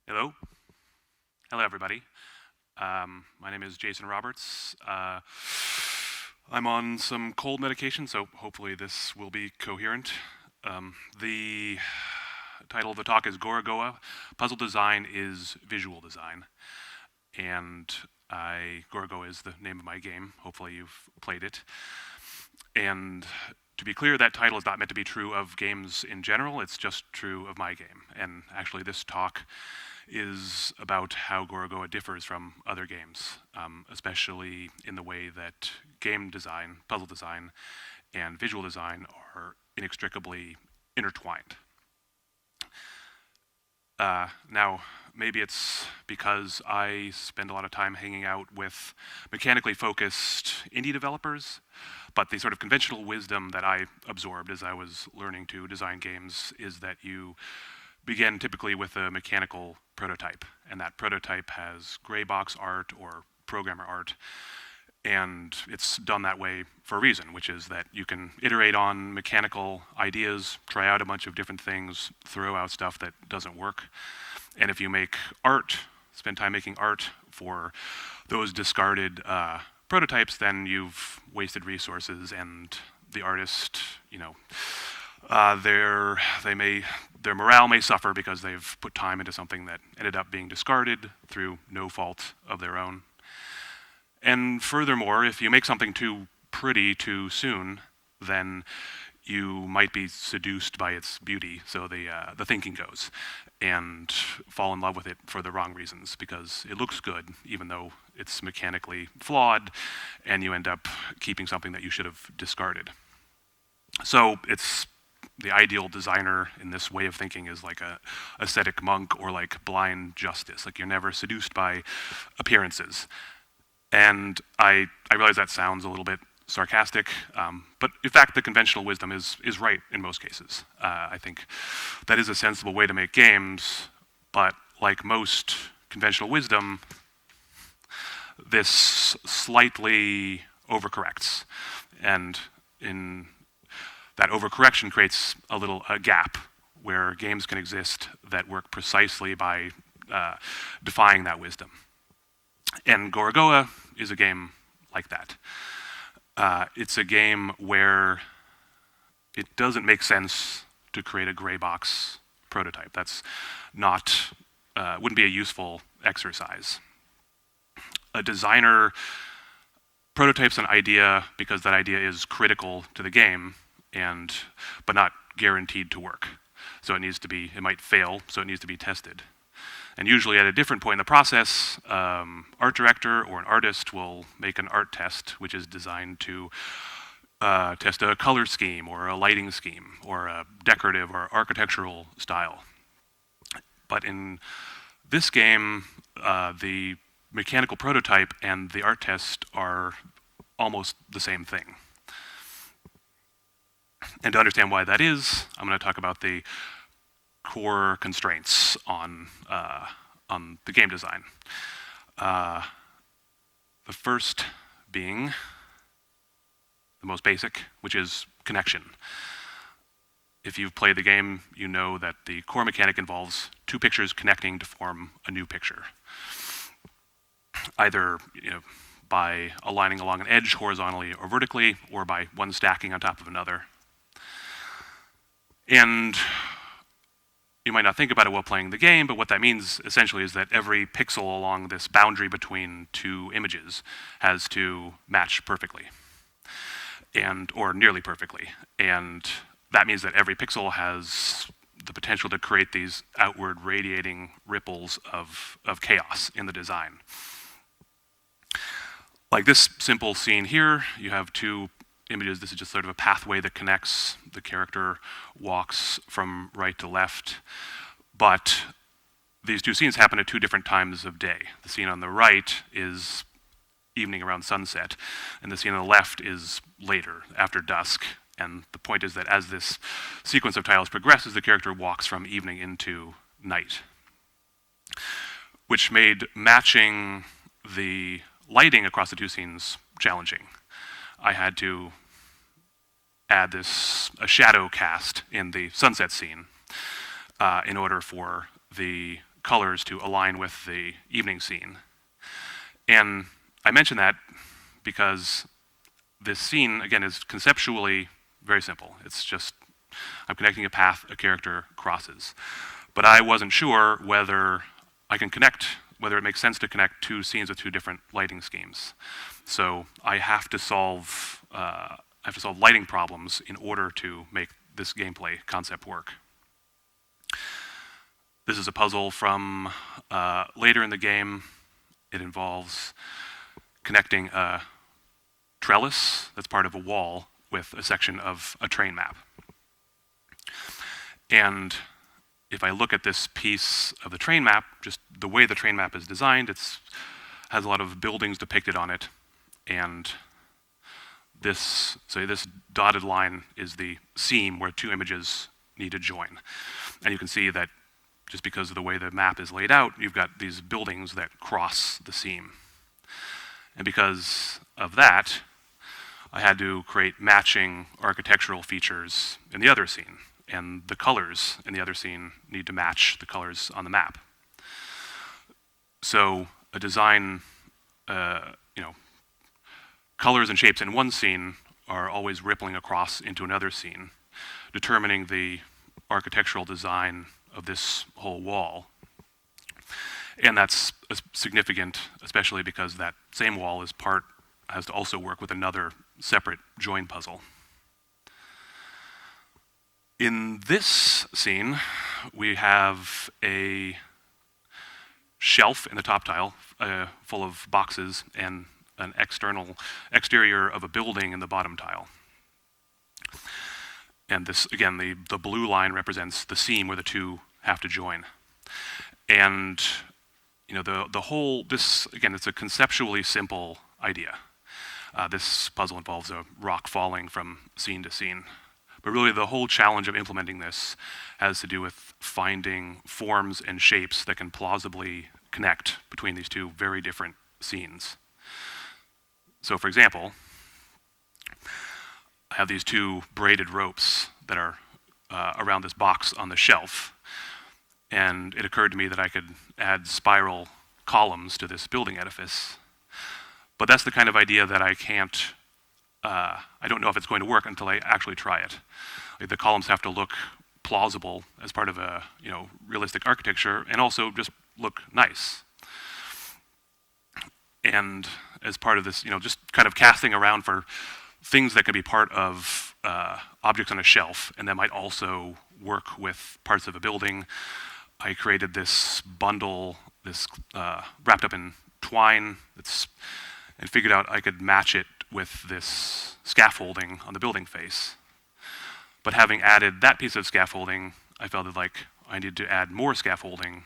Hello. Hello, everybody. My name is Jason Roberts. I'm on some cold medication, so hopefully this will be coherent. The title of the talk is Gorogoa. Puzzle design is visual design. And Gorogoa is the name of my game. Hopefully you've played it. And to be clear, that title is not meant to be true of games in general. It's just true of my game. And actually, this talk is about how Gorogoa differs from other games, especially in the way that game design, puzzle design, and visual design are inextricably intertwined. Now, maybe it's because I spend a lot of time hanging out with mechanically focused indie developers, but the sort of conventional wisdom that I absorbed as I was learning to design games is that you begin typically with a mechanical prototype, and that prototype has gray box art or programmer art, and it's done that way for a reason, which is that you can iterate on mechanical ideas, try out a bunch of different things, throw out stuff that doesn't work. And if you make art, spend time making art for those discarded prototypes, then you've wasted resources, and the artist, their morale may suffer because they've put time into something that ended up being discarded through no fault of their own. And furthermore, if you make something too pretty too soon, then you might be seduced by its beauty, so the thinking goes, and fall in love with it for the wrong reasons because it looks good, even though it's mechanically flawed, and you end up keeping something that you should have discarded. So it's the ideal designer in this way of thinking is like a ascetic monk or like blind justice. Like you're never seduced by appearances. And I realize that sounds a little bit sarcastic, but in fact the conventional wisdom is right in most cases. I think that is a sensible way to make games, but like most conventional wisdom, this slightly overcorrects. And in that overcorrection creates a gap where games can exist that work precisely by defying that wisdom. And Gorogoa is a game like that. It's a game where it doesn't make sense to create a gray box prototype. That's not, wouldn't be a useful exercise. A designer prototypes an idea because that idea is critical to the game, but not guaranteed to work. So it might fail, so it needs to be tested. And usually at a different point in the process, art director or an artist will make an art test, which is designed to test a color scheme or a lighting scheme or a decorative or architectural style. But in this game, the mechanical prototype and the art test are almost the same thing. And to understand why that is, I'm going to talk about the core constraints on the game design. The first being the most basic, which is connection. If you've played the game, you know that the core mechanic involves two pictures connecting to form a new picture. Either by aligning along an edge horizontally or vertically, or by one stacking on top of another. And you might not think about it while playing the game, but what that means essentially is that every pixel along this boundary between two images has to match perfectly, or nearly perfectly. And that means that every pixel has the potential to create these outward radiating ripples of chaos in the design. Like this simple scene here, you have two images. This is just sort of a pathway that connects. The character walks from right to left. But these two scenes happen at two different times of day. The scene on the right is evening around sunset, and the scene on the left is later, after dusk. And the point is that as this sequence of tiles progresses, the character walks from evening into night, which made matching the lighting across the two scenes challenging. I had to add a shadow cast in the sunset scene in order for the colors to align with the evening scene. And I mention that because this scene, again, is conceptually very simple. It's just, I'm connecting a path a character crosses. But I wasn't sure whether it makes sense to connect two scenes with two different lighting schemes. So I have to solve lighting problems in order to make this gameplay concept work. This is a puzzle from later in the game. It involves connecting a trellis that's part of a wall with a section of a train map. And if I look at this piece of the train map, just the way the train map is designed, has a lot of buildings depicted on it. And this dotted line is the seam where two images need to join. And you can see that just because of the way the map is laid out, you've got these buildings that cross the seam. And because of that, I had to create matching architectural features in the other scene. And the colors in the other scene need to match the colors on the map. So a design, colors and shapes in one scene are always rippling across into another scene, determining the architectural design of this whole wall. And that's significant, especially because that same wall has to also work with another separate join puzzle. In this scene, we have a shelf in the top tile full of boxes and an exterior of a building in the bottom tile. And this, again, the blue line represents the seam where the two have to join. And it's a conceptually simple idea. This puzzle involves a rock falling from scene to scene. But really the whole challenge of implementing this has to do with finding forms and shapes that can plausibly connect between these two very different scenes. So for example, I have these two braided ropes that are around this box on the shelf. And it occurred to me that I could add spiral columns to this building edifice. But that's the kind of idea that I don't know if it's going to work until I actually try it. Like, the columns have to look plausible as part of a realistic architecture, and also just look nice. And as part of this, just kind of casting around for things that could be part of objects on a shelf, and that might also work with parts of a building, I created this bundle, wrapped up in twine, and figured out I could match it with this scaffolding on the building face. But having added that piece of scaffolding, I felt like I needed to add more scaffolding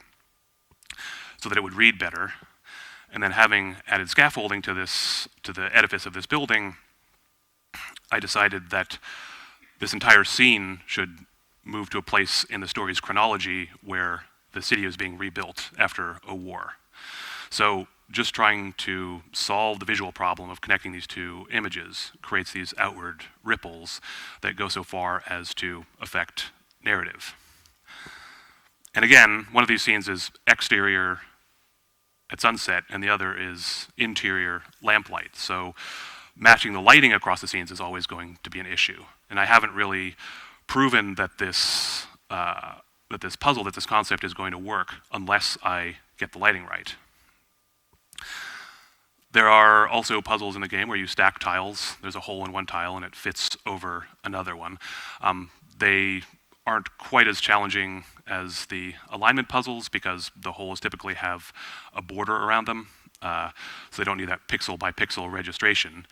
so that it would read better. And then having added scaffolding to the edifice of this building, I decided that this entire scene should move to a place in the story's chronology where the city is being rebuilt after a war. So just trying to solve the visual problem of connecting these two images creates these outward ripples that go so far as to affect narrative. And again, one of these scenes is exterior at sunset, and the other is interior lamplight. So matching the lighting across the scenes is always going to be an issue. And I haven't really proven that this puzzle, that this concept is going to work unless I get the lighting right. There are also puzzles in the game where you stack tiles. There's a hole in one tile and it fits over another one. They aren't quite as challenging as the alignment puzzles because the holes typically have a border around them, so they don't need that pixel by pixel registration.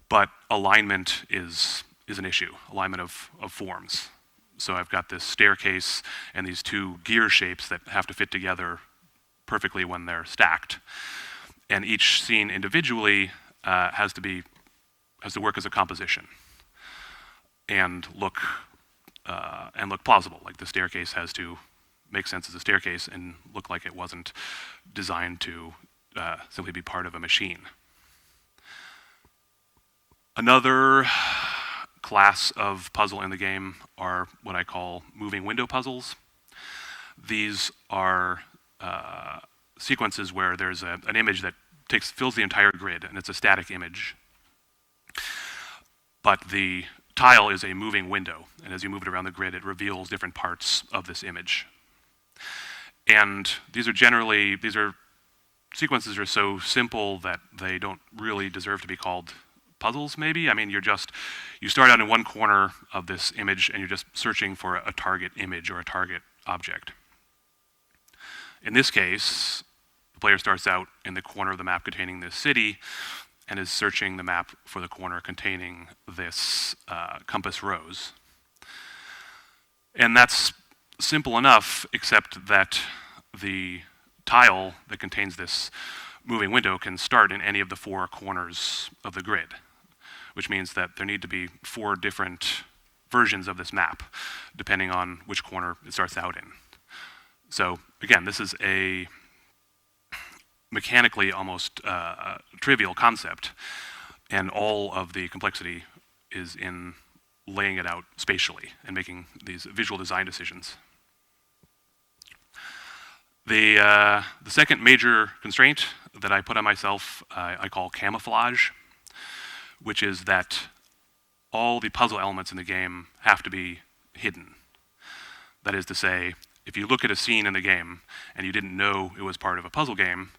But alignment is an issue, alignment of forms. So I've got this staircase and these two gear shapes that have to fit together perfectly when they're stacked. And each scene individually has to work as a composition and look plausible. Like, the staircase has to make sense as a staircase and look like it wasn't designed to simply be part of a machine. Another class of puzzle in the game are what I call moving window puzzles. These are sequences where there's an image that fills the entire grid, and it's a static image. But the tile is a moving window, and as you move it around the grid, it reveals different parts of this image. And these sequences are so simple that they don't really deserve to be called puzzles, maybe. I mean, you start out in one corner of this image, and you're just searching for a target image or a target object. In this case, the player starts out in the corner of the map containing this city, and is searching the map for the corner containing this compass rose. And that's simple enough, except that the tile that contains this moving window can start in any of the 4 corners of the grid, which means that there need to be 4 different versions of this map, depending on which corner it starts out in. So again, this is a mechanically almost trivial concept, and all of the complexity is in laying it out spatially and making these visual design decisions. The second major constraint that I put on myself I call camouflage, which is that all the puzzle elements in the game have to be hidden. That is to say, if you look at a scene in the game and you didn't know it was part of a puzzle game,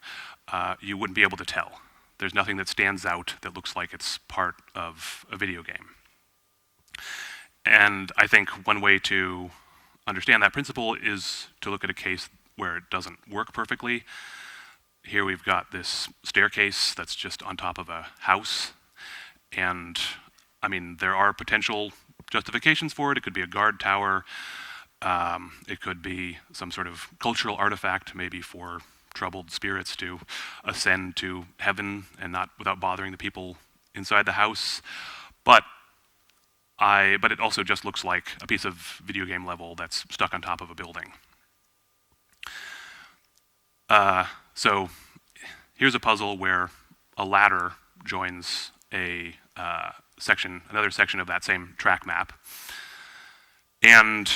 you wouldn't be able to tell. There's nothing that stands out that looks like it's part of a video game. And I think one way to understand that principle is to look at a case where it doesn't work perfectly. Here we've got this staircase that's just on top of a house. And I mean, there are potential justifications for it. It could be a guard tower. It could be some sort of cultural artifact, maybe for troubled spirits to ascend to heaven and not without bothering the people inside the house. But it also just looks like a piece of video game level that's stuck on top of a building. So here's a puzzle where a ladder joins another section of that same track map. And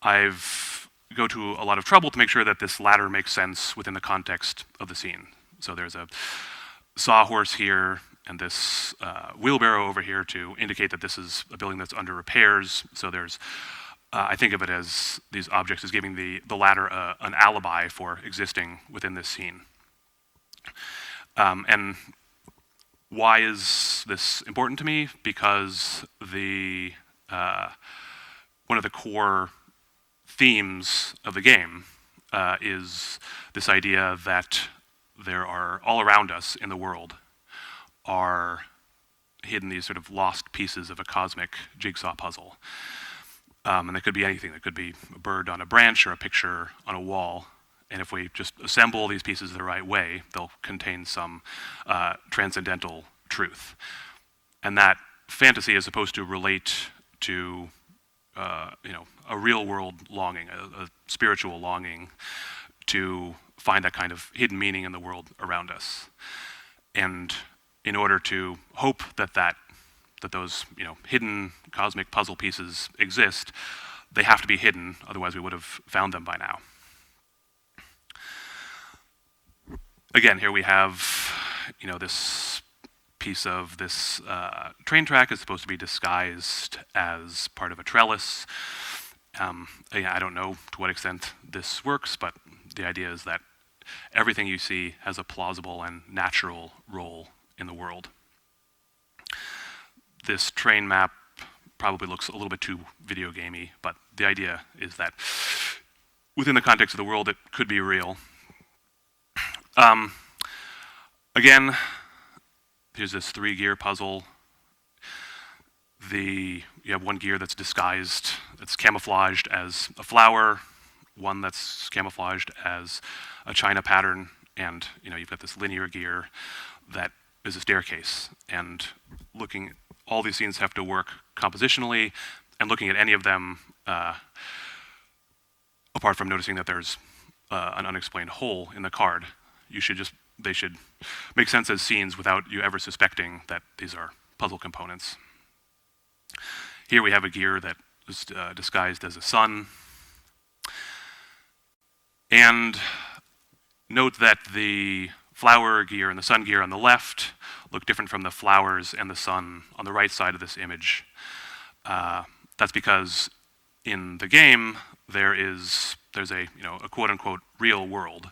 I've go to a lot of trouble to make sure that this ladder makes sense within the context of the scene. So there's a sawhorse here and this wheelbarrow over here to indicate that this is a building that's under repairs. So there's, I think of it as these objects as giving the ladder an alibi for existing within this scene. And why is this important to me? Because one of the core themes of the game is this idea that there are, all around us in the world, are hidden these sort of lost pieces of a cosmic jigsaw puzzle. And they could be anything. It could be a bird on a branch or a picture on a wall. And if we just assemble these pieces the right way, they'll contain some transcendental truth. And that fantasy is supposed to relate to a real world longing, a spiritual longing to find that kind of hidden meaning in the world around us. And in order to hope that those hidden cosmic puzzle pieces exist, they have to be hidden, otherwise we would have found them by now. Again, here we have this piece of this train track is supposed to be disguised as part of a trellis. Again, I don't know to what extent this works, but the idea is that everything you see has a plausible and natural role in the world. This train map probably looks a little bit too video gamey, but the idea is that within the context of the world, it could be real. Again, here's this 3-gear puzzle. You have one gear that's disguised, that's camouflaged as a flower, one that's camouflaged as a China pattern, and you've got this linear gear that is a staircase. And all these scenes have to work compositionally, and looking at any of them, apart from noticing that there's an unexplained hole in the card, they should make sense as scenes without you ever suspecting that these are puzzle components. Here we have a gear that is disguised as a sun. And note that the flower gear and the sun gear on the left look different from the flowers and the sun on the right side of this image. That's because in the game there's a a quote unquote real world,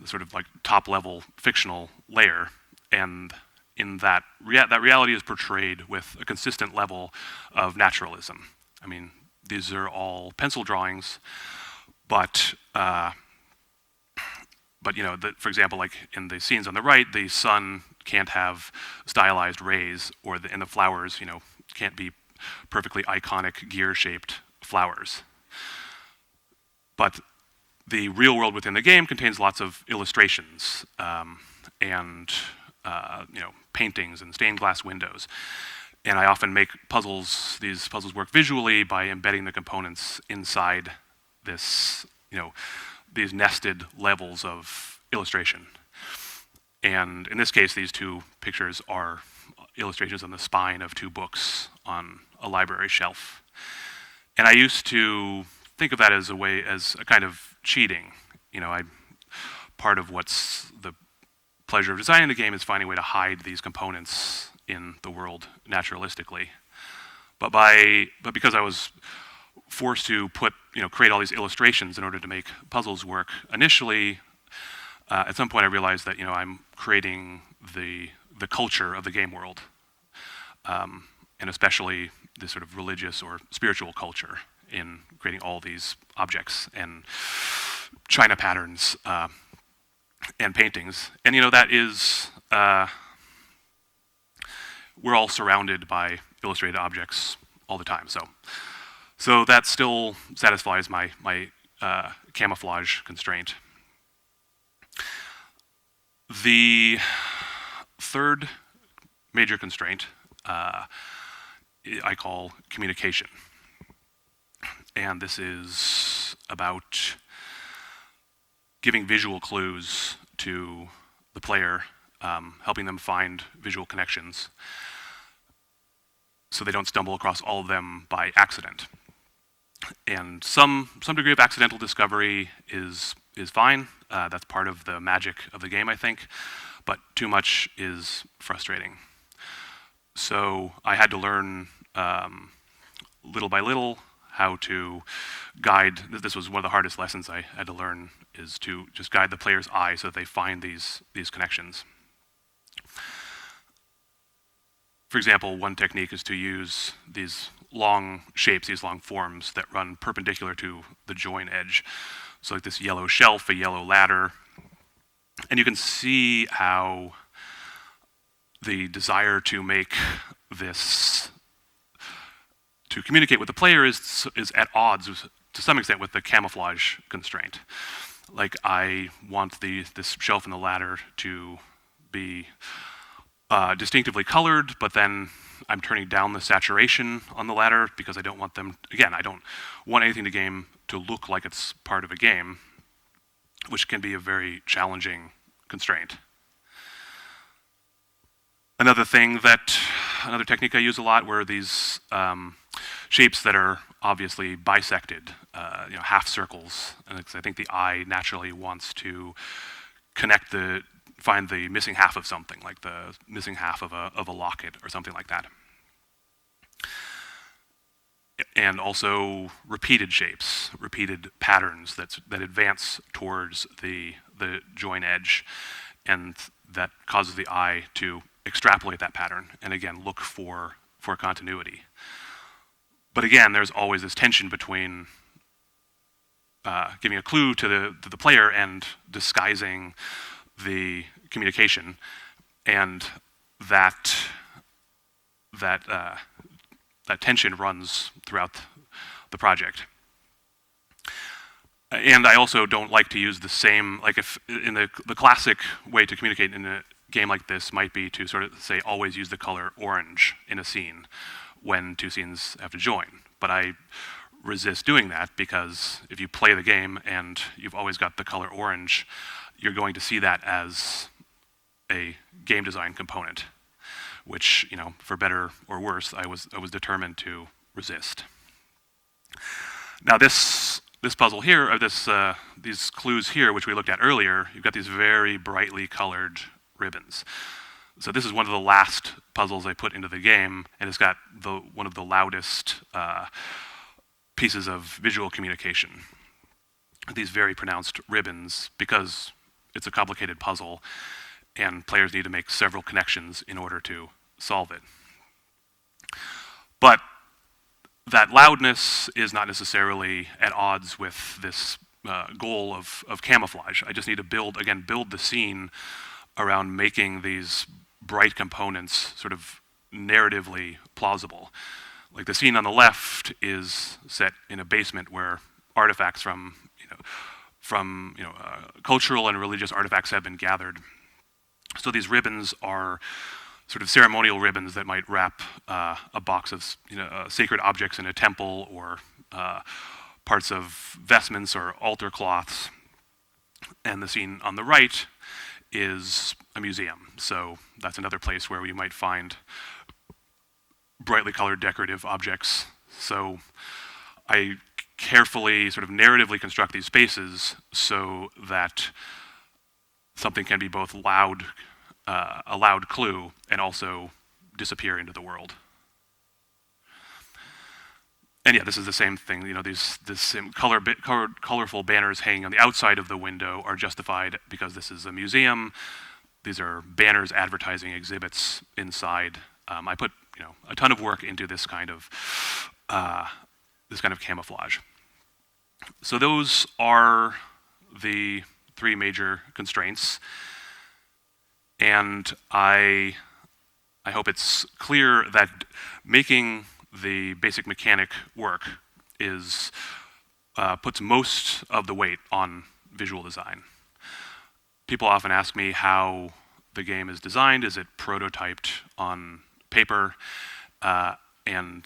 sort of like top level fictional layer, and in that reality is portrayed with a consistent level of naturalism. I mean, these are all pencil drawings, but for example, like in the scenes on the right, the sun can't have stylized rays, and the flowers, can't be perfectly iconic gear-shaped flowers. But the real world within the game contains lots of illustrations and paintings and stained glass windows. And I often make puzzles. These puzzles work visually by embedding the components inside this, these nested levels of illustration. And in this case, these two pictures are illustrations on the spine of two books on a library shelf. And I used to think of that as a kind of cheating. Part of what's the pleasure of designing the game is finding a way to hide these components in the world naturalistically. But because I was forced to create all these illustrations in order to make puzzles work initially, at some point I realized that I'm creating the culture of the game world, and especially this sort of religious or spiritual culture in creating all these objects and china patterns and paintings. And that is, we're all surrounded by illustrated objects all the time. So that still satisfies my camouflage constraint. The third major constraint I call communication. And this is about giving visual clues to the player, helping them find visual connections so they don't stumble across all of them by accident. And some degree of accidental discovery is fine. That's part of the magic of the game, I think. But too much is frustrating. So I had to learn little by little how to guide. This was one of the hardest lessons I had to learn, is to just guide the player's eye so that they find these connections. For example, one technique is to use these long shapes, these long forms that run perpendicular to the join edge. So like this yellow shelf, a yellow ladder. And you can see how the desire to make this, to communicate with the player is at odds to some extent with the camouflage constraint. Like I want this shelf and the ladder to be distinctively colored, but then I'm turning down the saturation on the ladder because I don't want them, again, I don't want anything in the game to look like it's part of a game, which can be a very challenging constraint. Another technique I use a lot were these shapes that are obviously bisected, half circles. And I think the eye naturally wants to find the missing half of something, like the missing half of a locket or something like that. And also repeated shapes, repeated patterns that advance towards the join edge, and that causes the eye to extrapolate that pattern and again look for continuity. But again, there's always this tension between giving a clue to the player and disguising the communication, and that tension runs throughout the project. And I also don't like to use the same, like if in the classic way to communicate in a game like this might be to sort of say always use the color orange in a scene when two scenes have to join. But I resist doing that because if you play the game and you've always got the color orange, you're going to see that as a game design component, which, for better or worse, I was determined to resist. Now this this puzzle here, or these clues here, which we looked at earlier, you've got these very brightly colored ribbons. So this is one of the last puzzles I put into the game, and it's got one of the loudest pieces of visual communication. These very pronounced ribbons, because it's a complicated puzzle, and players need to make several connections in order to solve it. But that loudness is not necessarily at odds with this goal of camouflage. I just need to build the scene around making these bright components sort of narratively plausible. Like the scene on the left is set in a basement where artifacts from cultural and religious artifacts have been gathered. So these ribbons are sort of ceremonial ribbons that might wrap a box of sacred objects in a temple, or parts of vestments or altar cloths. And the scene on the right is a museum. So that's another place where we might find brightly colored decorative objects. So I carefully sort of narratively construct these spaces so that something can be both a loud clue and also disappear into the world. And yeah, this is the same thing. This colorful banners hanging on the outside of the window are justified because this is a museum. These are banners advertising exhibits inside. I put a ton of work into this kind of camouflage. So those are the three major constraints, and I hope it's clear that making the basic mechanic work puts most of the weight on visual design. People often ask me how the game is designed. Is it prototyped on paper? And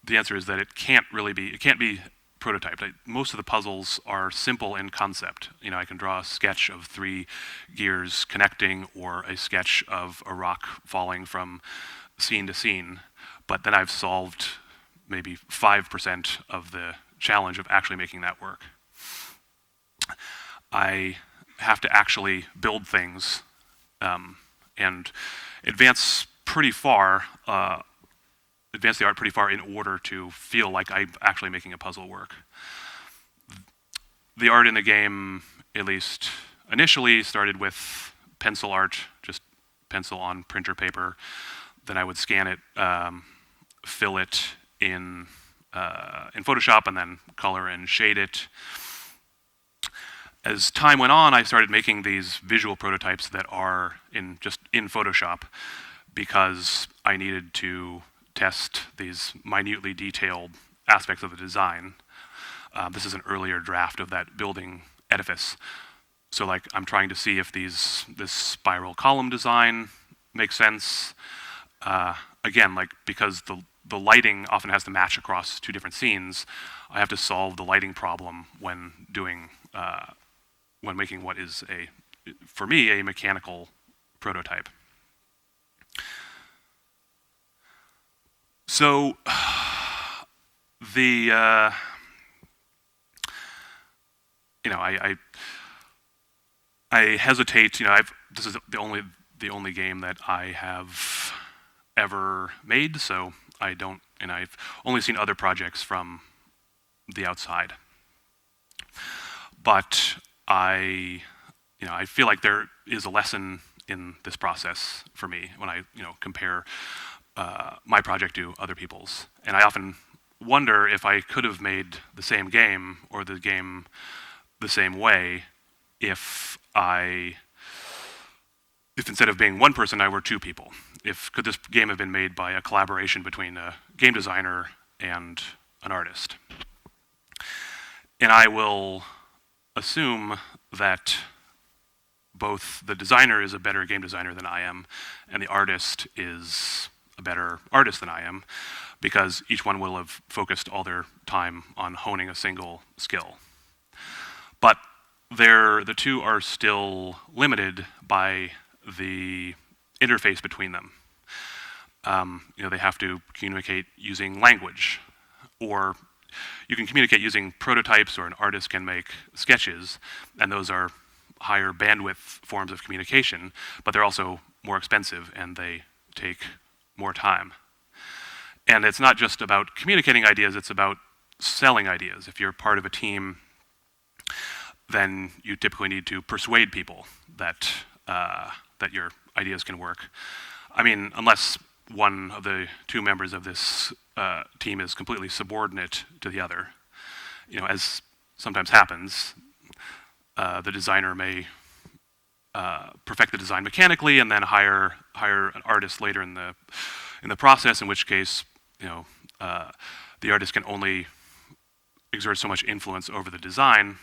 the answer is that it can't be prototyped. Most of the puzzles are simple in concept. I can draw a sketch of 3 gears connecting, or a sketch of a rock falling from scene to scene, but then I've solved maybe 5% of the challenge of actually making that work. I have to actually build things and advance the art pretty far in order to feel like I'm actually making a puzzle work. The art in the game, at least initially, started with pencil art, just pencil on printer paper. Then I would scan it, fill it in Photoshop, and then color and shade it. As time went on, I started making these visual prototypes that are in Photoshop, because I needed to test these minutely detailed aspects of the design. This is an earlier draft of that building edifice. So I'm trying to see if this spiral column design makes sense. Again, because the lighting often has to match across 2 different scenes, I have to solve the lighting problem when making what is for me, a mechanical prototype. So I hesitate. This is the only game that I have ever made, so I don't, and I've only seen other projects from the outside. But I feel like there is a lesson in this process for me when I compare my project to other people's. And I often wonder if I could have made the same game, or the game the same way, if instead of being one person, I were 2 people. Could this game have been made by a collaboration between a game designer and an artist? And I will assume that both the designer is a better game designer than I am, and the artist is a better artist than I am, because each one will have focused all their time on honing a single skill. But the 2 are still limited by the interface between them. They have to communicate using language, or you can communicate using prototypes, or an artist can make sketches, and those are higher bandwidth forms of communication, but they're also more expensive and they take more time. And it's not just about communicating ideas, it's about selling ideas. If you're part of a team, then you typically need to persuade people that that your ideas can work. I mean, unless one of the two members of this team is completely subordinate to the other, as sometimes happens, the designer may perfect the design mechanically and then hire an artist later in the process, in which case, the artist can only exert so much influence over the design.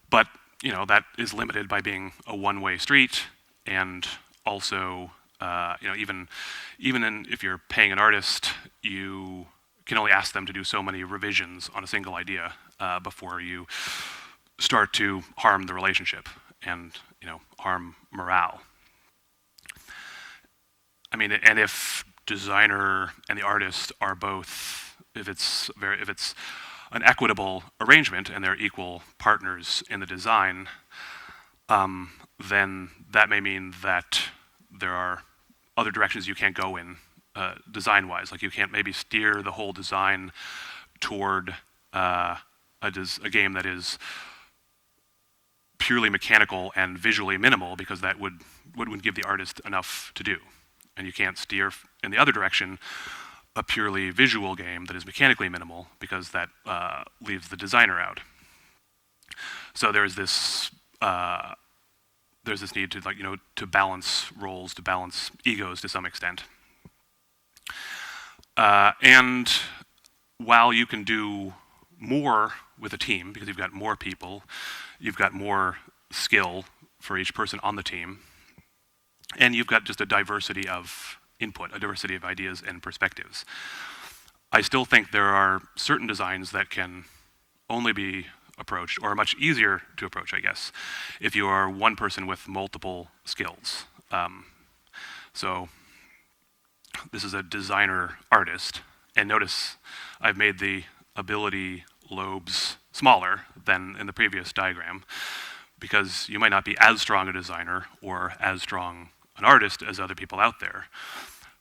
But that is limited by being a one-way street, and also even if you're paying an artist, you can only ask them to do so many revisions on a single idea before you start to harm the relationship and harm morale. I mean, and if designer and the artist are both, if it's an equitable arrangement and they're equal partners in the design, then that may mean that there are other directions you can't go in design-wise. Like, you can't maybe steer the whole design toward a game that is purely mechanical and visually minimal, because that wouldn't give the artist enough to do. And you can't steer in the other direction a purely visual game that is mechanically minimal, because that leaves the designer out. So there's this need to to balance roles, to balance egos to some extent. And while you can do more with a team, because you've got more people, you've got more skill for each person on the team, and you've got just a diversity of input, a diversity of ideas and perspectives, I still think there are certain designs that can only be approached, or are much easier to approach, I guess, if you are one person with multiple skills. So this is a designer artist, and notice I've made the ability lobes smaller than in the previous diagram, because you might not be as strong a designer or as strong an artist as other people out there.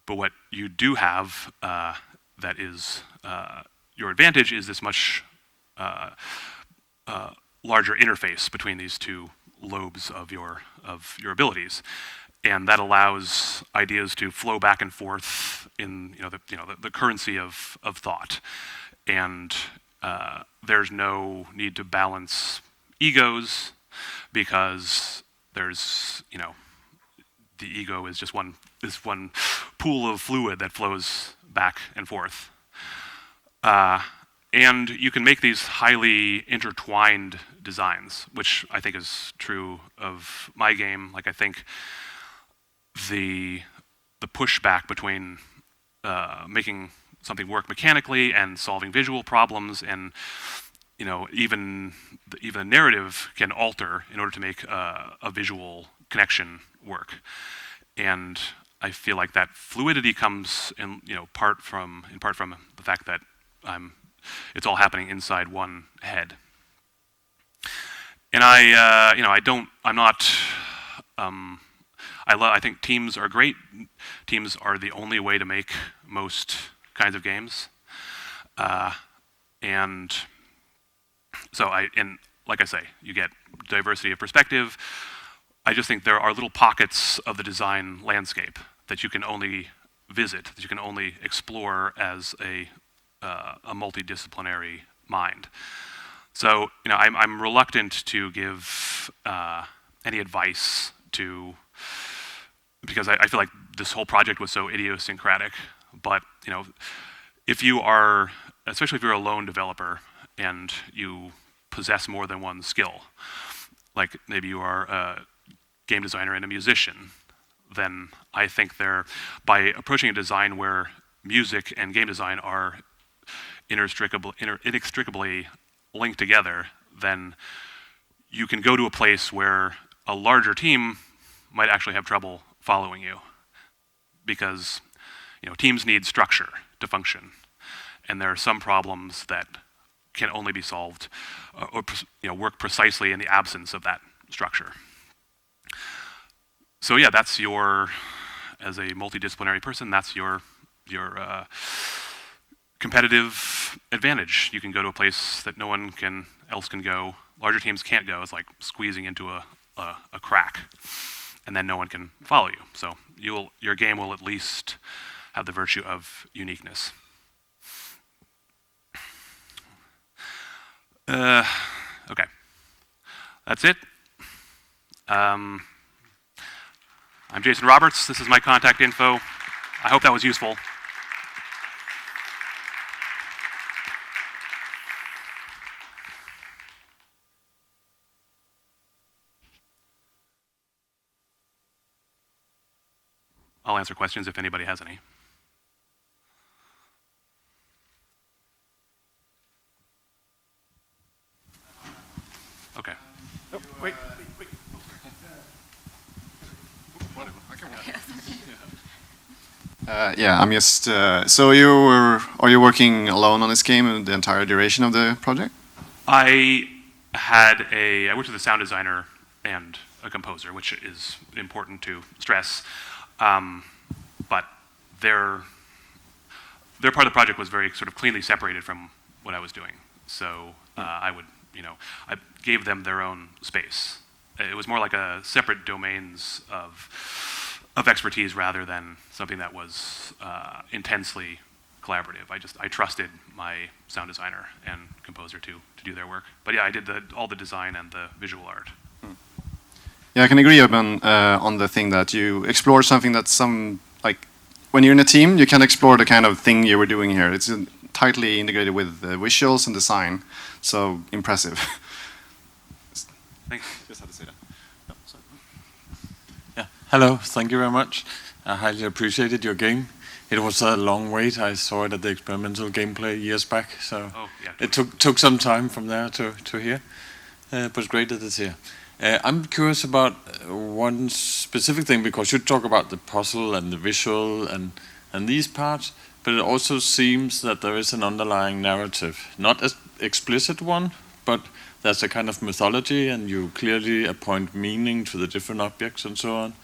But what you do have that is your advantage is this much larger interface between these two lobes of your abilities, and that allows ideas to flow back and forth in the currency of thought, and there's no need to balance egos, because there's the ego is just one pool of fluid that flows back and forth. And you can make these highly intertwined designs, which I think is true of my game. Like, I think the pushback between making something work mechanically and solving visual problems, and even the narrative can alter in order to make a visual connection work. And I feel like that fluidity comes in part from the fact that it's all happening inside one head. And I think teams are great. Teams are the only way to make most kinds of games. And so like I say, you get diversity of perspective. I just think there are little pockets of the design landscape that you can only visit, that you can only explore as a multidisciplinary mind. So I'm reluctant to give any advice because I feel like this whole project was so idiosyncratic. But if you are, especially if you're a lone developer and you possess more than one skill, like maybe you are a game designer and a musician, then I think by approaching a design where music and game design are inextricably linked together, then you can go to a place where a larger team might actually have trouble following you, because teams need structure to function, and there are some problems that can only be solved or work precisely in the absence of that structure. So yeah, that's as a multidisciplinary person, that's your competitive advantage. You can go to a place that no one else can go. Larger teams can't go. It's like squeezing into a crack, and then no one can follow you. So your game will at least have the virtue of uniqueness. Okay, that's it. I'm Jason Roberts. This is my contact info. I hope that was useful. I'll answer questions if anybody has any. Okay. Oh, wait. Yeah, I'm just. So are you working alone on this game the entire duration of the project? I worked with a sound designer and a composer, which is important to stress. But their part of the project was very sort of cleanly separated from what I was doing. So I gave them their own space. It was more like a separate domains of expertise rather than something that was intensely collaborative. I trusted my sound designer and composer to do their work. But yeah, I did all the design and the visual art. Yeah, I can agree on the thing that you explore something that's when you're in a team, you can explore the kind of thing you were doing here. It's tightly integrated with the visuals and design, so impressive. Thanks. Just had to say that. No, sorry. Yeah. Hello. Thank you very much. I highly appreciated your game. It was a long wait. I saw it at the experimental gameplay years back, so it took some time from there to here. But it's great that it's here. I'm curious about one specific thing, because you talk about the puzzle and the visual and these parts, but it also seems that there is an underlying narrative, not an explicit one, but there's a kind of mythology, and you clearly appoint meaning to the different objects and so on.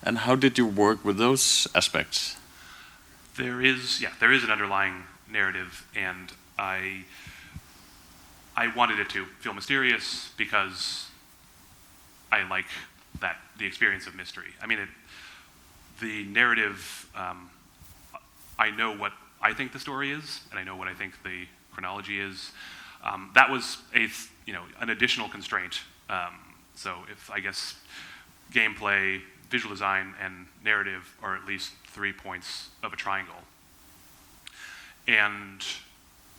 And how did you work with those aspects? There is an underlying narrative, and I wanted it to feel mysterious because I like the experience of mystery. I mean, the narrative, I know what I think the story is, and I know what I think the chronology is. That was an additional constraint. So if, I guess, gameplay, visual design, and narrative are at least 3 points of a triangle. And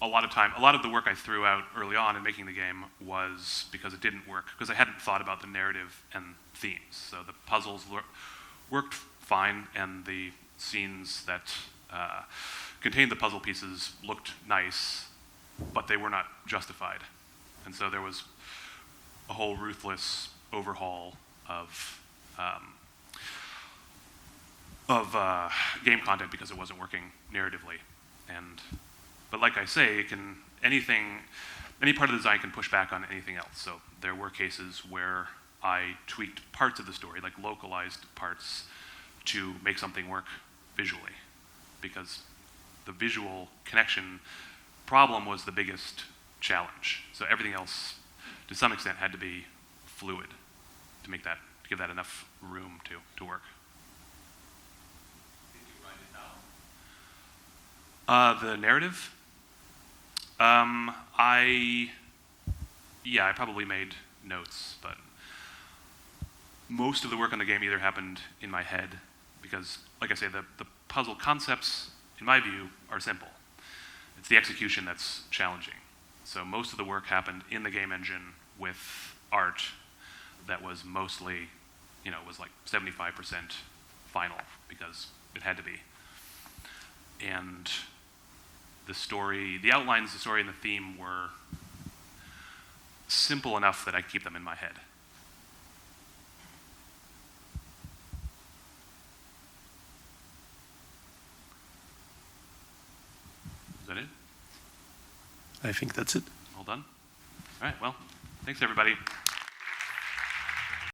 a lot of the work I threw out early on in making the game was because it didn't work, because I hadn't thought about the narrative and themes. So the puzzles worked fine, and the scenes that contained the puzzle pieces looked nice, but they were not justified. And so there was a whole ruthless overhaul of game content because it wasn't working narratively. But like I say, any part of the design can push back on anything else. So there were cases where I tweaked parts of the story, like localized parts, to make something work visually, because the visual connection problem was the biggest challenge. So everything else, to some extent, had to be fluid to give that enough room to work. Did you write it down? The narrative? I probably made notes, but most of the work on the game either happened in my head, because, like I say, the puzzle concepts, in my view, are simple. It's the execution that's challenging. So most of the work happened in the game engine with art that was mostly, was like 75% final, because it had to be. And the outlines, the story, and the theme were simple enough that I keep them in my head. Is that it? I think that's it. All done? All right, well, thanks everybody.